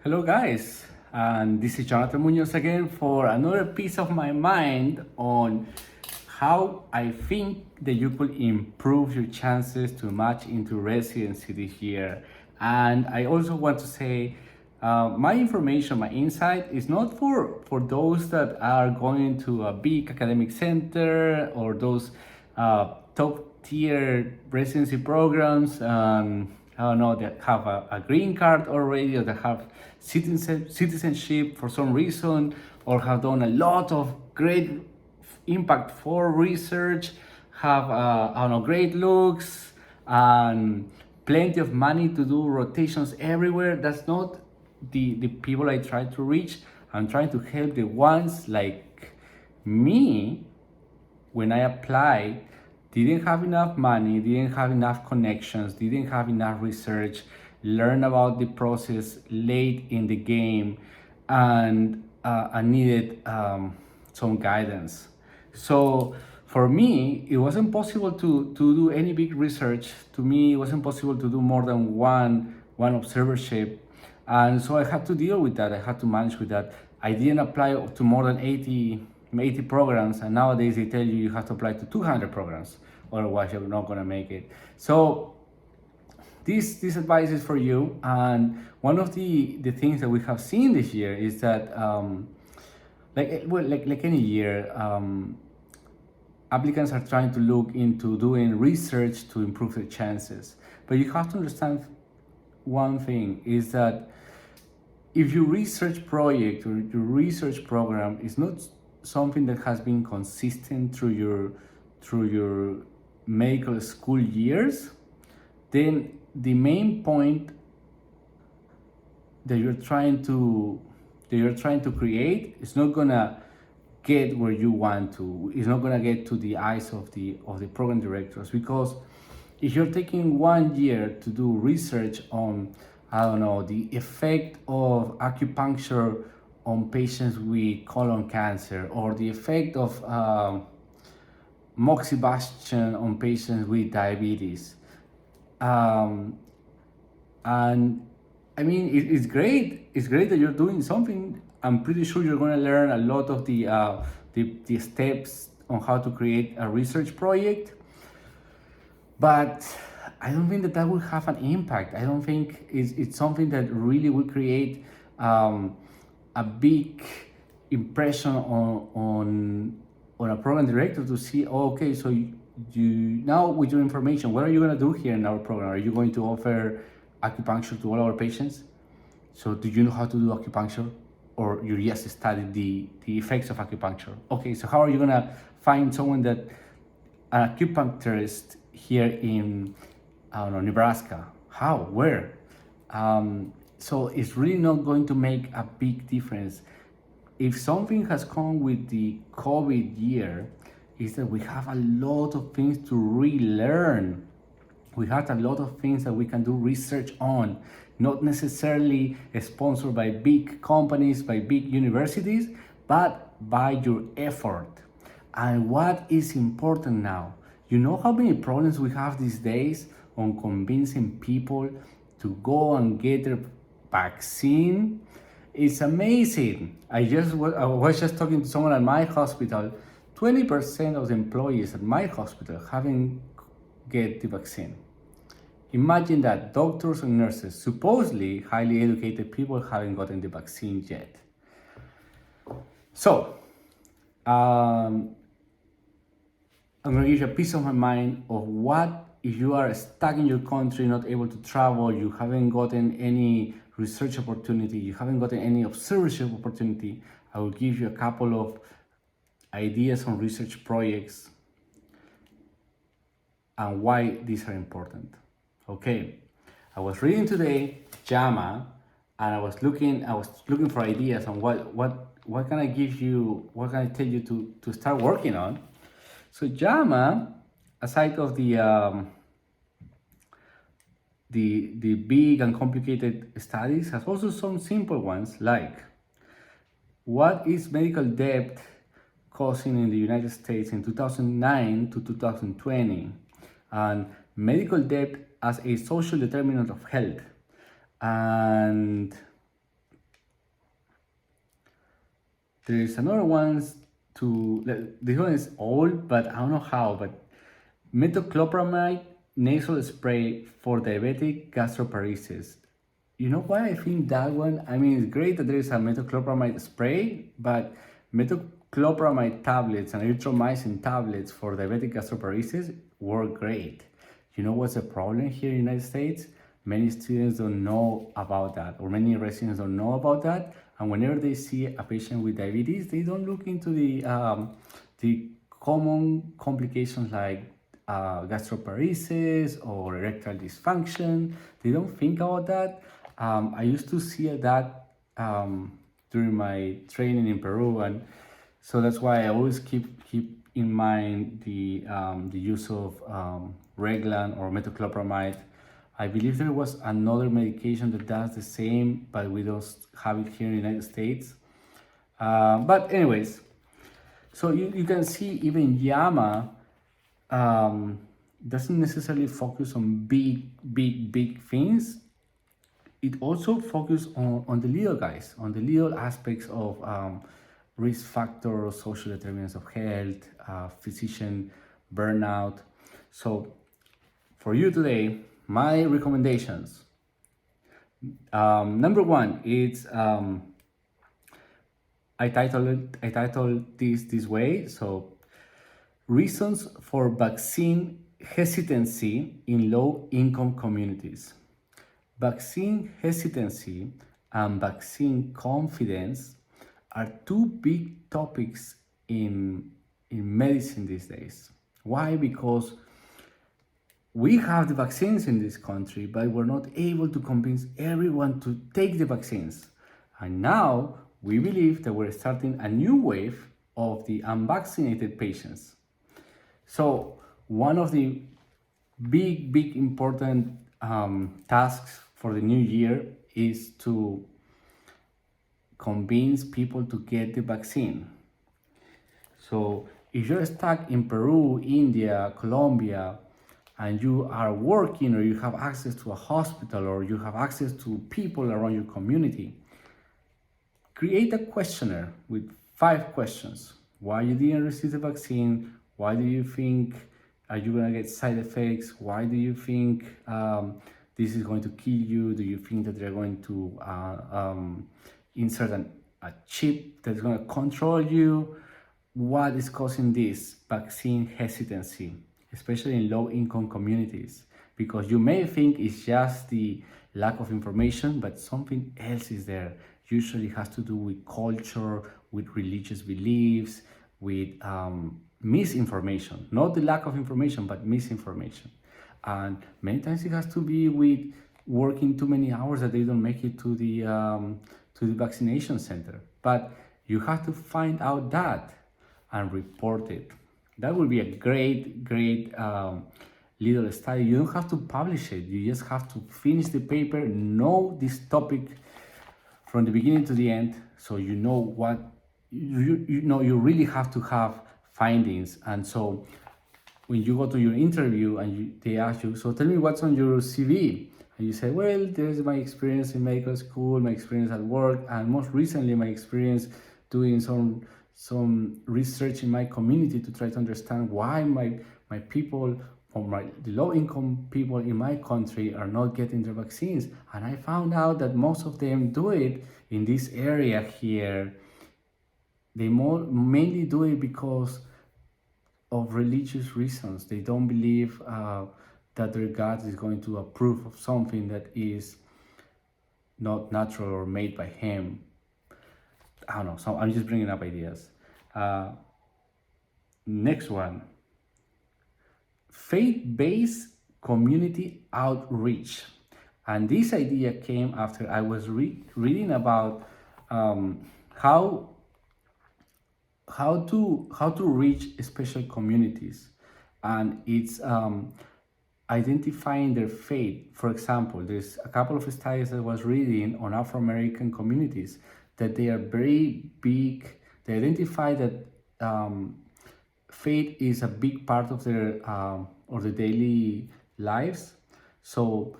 Hello, guys, and this is Jonathan Munoz again for another piece of my mind on how I think that you could improve your chances to match into residency this year. And I also want to say my information, my insight is not for those that are going to a big academic center or those top tier residency programs. I don't know, that have a green card already, or that have citizenship for some reason, or have done a lot of great impact for research, have I don't know, great looks and plenty of money to do rotations everywhere. That's not the people I try to reach. I'm trying to help the ones like me when I applied, didn't have enough money, didn't have enough connections, didn't have enough research, learn about the process late in the game, and I needed some guidance. So for me, it wasn't possible to do any big research. To me, it wasn't possible to do more than one observership. And so I had to deal with that. I had to manage with that. I didn't apply to more than 80 programs, and nowadays they tell you have to apply to 200 programs, otherwise you're not gonna make it. So this advice is for you. And one of the things that we have seen this year is that like any year, applicants are trying to look into doing research to improve their chances. But you have to understand one thing is that if your research project or your research program is not something that has been consistent through your medical school years, then the main point that you're trying to create is not gonna get where you want to. It's not gonna get to the eyes of the program directors, because if you're taking 1 year to do research on, I don't know, the effect of acupuncture on patients with colon cancer, or the effect of moxibustion on patients with diabetes, and I mean, it's great. It's great that you're doing something. I'm pretty sure you're going to learn a lot of the steps on how to create a research project. But I don't think that will have an impact. I don't think it's something that really will create a big impression on a program director to see, oh, okay, so you now with your information, what are you going to do here in our program? Are you going to offer acupuncture to all our patients? So do you know how to do acupuncture, or you just studied the effects of acupuncture? Okay, so how are you going to find someone that an acupuncturist here in, I don't know, Nebraska? How? Where? So it's really not going to make a big difference. If something has come with the COVID year, is that we have a lot of things to relearn. We have a lot of things that we can do research on, not necessarily sponsored by big companies, by big universities, but by your effort. And what is important now? You know how many problems we have these days on convincing people to go and get their vaccine? It's amazing. I was just talking to someone at my hospital. 20% of the employees at my hospital haven't get the vaccine. Imagine that doctors and nurses, supposedly highly educated people, haven't gotten the vaccine yet. So, I'm going to give you a piece of my mind of what if you are stuck in your country, not able to travel, you haven't gotten any research opportunity, you haven't gotten any observership opportunity. I will give you a couple of ideas on research projects and why these are important. Okay, I was reading today JAMA, and I was looking for ideas on what can I give you, what can I tell you to start working on. So JAMA, aside of the big and complicated studies, has also some simple ones, like what is medical debt causing in the United States in 2009 to 2020, and medical debt as a social determinant of health. And There is another one this one is old, but I don't know how, but Metoclopramide nasal spray for diabetic gastroparesis. You know why I think that one? I mean, it's great that there is a metoclopramide spray, but metoclopramide tablets and erythromycin tablets for diabetic gastroparesis work great. You know what's the problem here in the United States? Many students don't know about that, or many residents don't know about that. And whenever they see a patient with diabetes, they don't look into the common complications like gastroparesis or erectile dysfunction. They don't think about that. I used to see that during my training in Peru, and so that's why I always keep in mind the use of Reglan or metoclopramide. I believe there was another medication that does the same, but we don't have it here in the United States. But anyways, so you can see even YAMA doesn't necessarily focus on big things. It also focuses on the little guys, on the little aspects of risk factors, social determinants of health, physician burnout. So for you today, my recommendations. Number one, it's I titled this way. So reasons for vaccine hesitancy in low-income communities. Vaccine hesitancy and vaccine confidence are two big topics in medicine these days. Why? Because we have the vaccines in this country, but we're not able to convince everyone to take the vaccines. And now we believe that we're starting a new wave of the unvaccinated patients. So one of the big important tasks for the new year is to convince people to get the vaccine. So if you're stuck in Peru, India, Colombia, and you are working or you have access to a hospital or you have access to people around your community, create a questionnaire with 5 questions. Why you didn't receive the vaccine? Why do you think are you gonna get side effects? Why do you think this is going to kill you? Do you think that they're going to insert a chip that's gonna control you? What is causing this vaccine hesitancy, especially in low-income communities? Because you may think it's just the lack of information, but something else is there. Usually has to do with culture, with religious beliefs, with misinformation. Not the lack of information, but misinformation. And many times it has to be with working too many hours that they don't make it to the vaccination center. But you have to find out that and report it. That would be a great little study. You don't have to publish it. You just have to finish the paper, know this topic from the beginning to the end, so you know what you know. You really have to have findings. And so when you go to your interview and they ask you, so tell me what's on your CV, and you say, well, there's my experience in medical school, my experience at work, and most recently my experience doing some research in my community to try to understand why my people or the low-income people in my country are not getting their vaccines. And I found out that most of them do it in this area here. They mainly do it because of religious reasons. They don't believe that their God is going to approve of something that is not natural or made by Him. I don't know, so I'm just bringing up ideas. Next one. Faith-based community outreach. And this idea came after I was reading about how to reach special communities, and it's identifying their faith. For example, there's a couple of studies that I was reading on Afro-American communities that they are very big. They identify that faith is a big part of their daily lives. So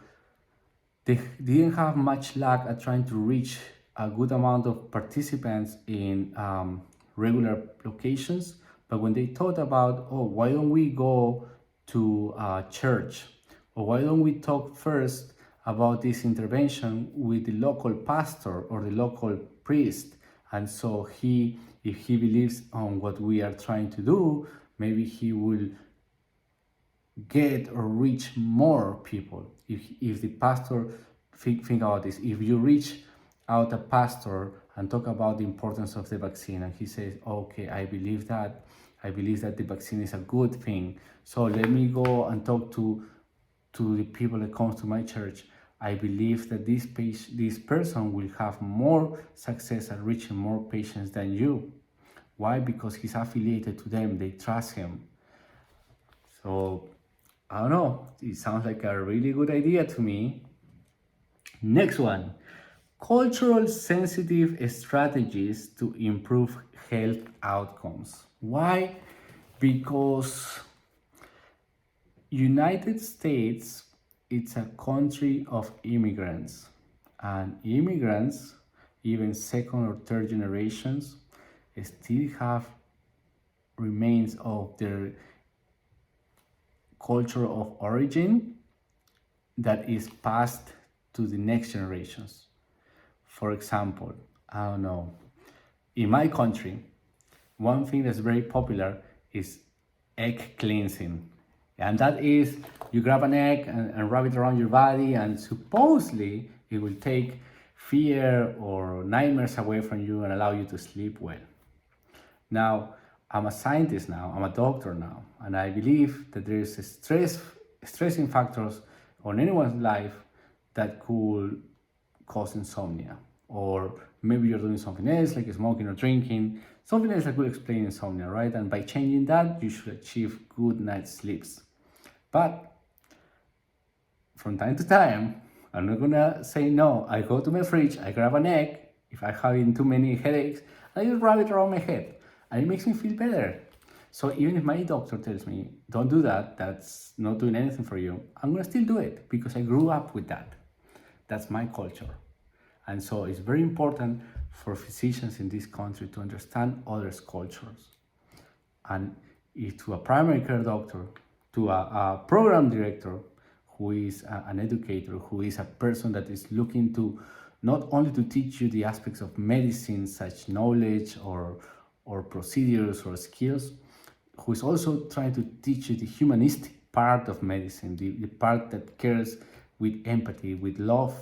they didn't have much luck at trying to reach a good amount of participants in regular locations, but when they thought about, oh, why don't we go to church, or why don't we talk first about this intervention with the local pastor or the local priest, and so if he believes on what we are trying to do, maybe he will get or reach more people. If the pastor, think about this, if you reach out a pastor and talk about the importance of the vaccine, and he says, okay, I believe that the vaccine is a good thing, so let me go and talk to the people that comes to my church. I believe that this person will have more success at reaching more patients than you. Why? Because he's affiliated to them, they trust him. So I don't know, it sounds like a really good idea to me. Next one, cultural sensitive strategies to improve health outcomes. Why? Because United States, it's a country of immigrants, and immigrants, even second or third generations, still have remains of their culture of origin that is passed to the next generations. For example, I don't know, in my country, one thing that's very popular is egg cleansing. And that is, you grab an egg and wrap it around your body, and supposedly it will take fear or nightmares away from you and allow you to sleep well. Now, I'm a scientist now, I'm a doctor now, and I believe that there is stressing factors on anyone's life that could cause insomnia. Or maybe you're doing something else, like smoking or drinking, something else that could explain insomnia, right? And by changing that, you should achieve good night's sleeps. But from time to time, I'm not gonna say no. I go to my fridge, I grab an egg, if I'm having too many headaches, I just wrap it around my head, and it makes me feel better. So even if my doctor tells me, don't do that, that's not doing anything for you, I'm gonna still do it because I grew up with that. That's my culture. And so it's very important for physicians in this country to understand others' cultures. And if to a primary care doctor, to a program director who is an educator, who is a person that is looking to not only to teach you the aspects of medicine, such knowledge or procedures or skills, who is also trying to teach you the humanistic part of medicine, the part that cares with empathy, with love